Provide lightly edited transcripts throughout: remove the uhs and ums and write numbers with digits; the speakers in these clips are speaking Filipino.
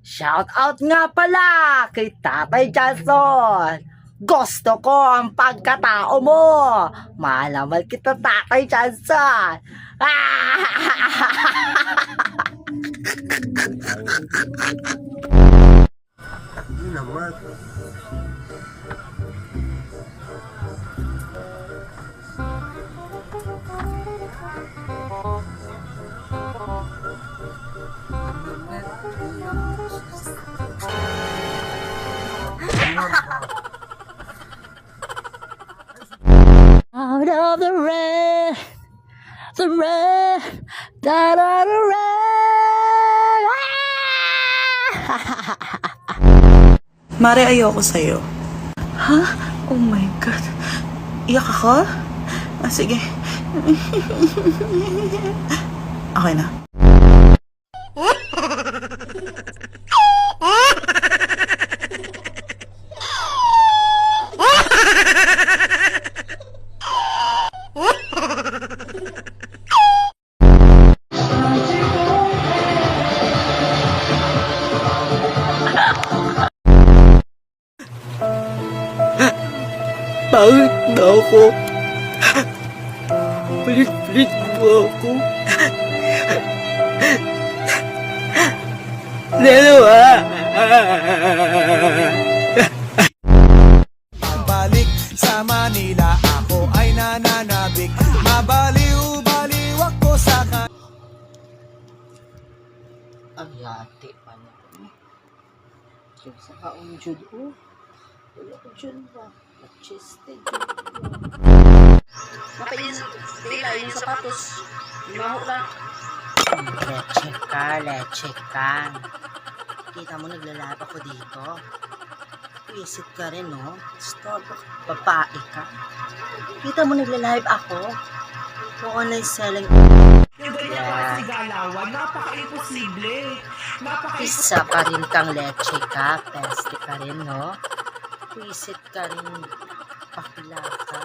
Shout out nga pala kay Tatay Jason. Gusto ko ang pagkatao mo. Mahal kita, Tatay Jason. Yun naman. Out of the rain, da da the rain. Mare, ayoko sa'yo. Ha? Oh my God. Iyak ako? Ah, sige. Okay na. Bakit na ako? Pilit-pilit mo ako. Dalawa. Balik sa Manila, ako ay nananabik. Mabaliw-baliw ako sa Ang yate pa na ko. Yung sa kaunjud ko. Wala ko dyan ba? Chested. Mapayos, tila yung sapatos. Maho lang. Leche ka. Kita mo naglalaba ko dito. Visit ka rin, no? Stop, babae ka. Kita mo nagla-live ako. Kung online selling. Yeah. Isa pa rin kang leche ka. Peste ka rin, no? Visit ka rin. Pakila ka.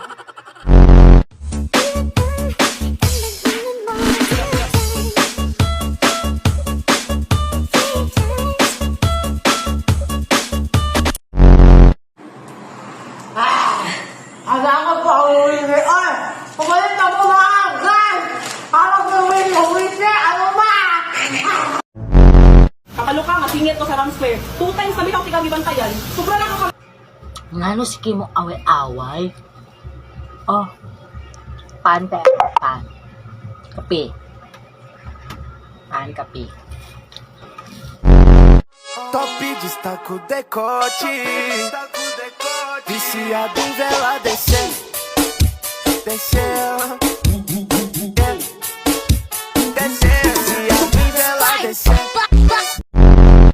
Alangan ko ang uwi ni Oy! Pumalit na mo na agad! Parang gawin na wisi! Ano ba? Kakaluka nga, singit ko sa Ram Square. 2 times kami ako tigagibantayan. Sobra na ako. Ngano sige mo away-away? Oh, pan. Kape. Pan, kape. top de estaco decote. Viciado em vela descer. Desceu. Desceu.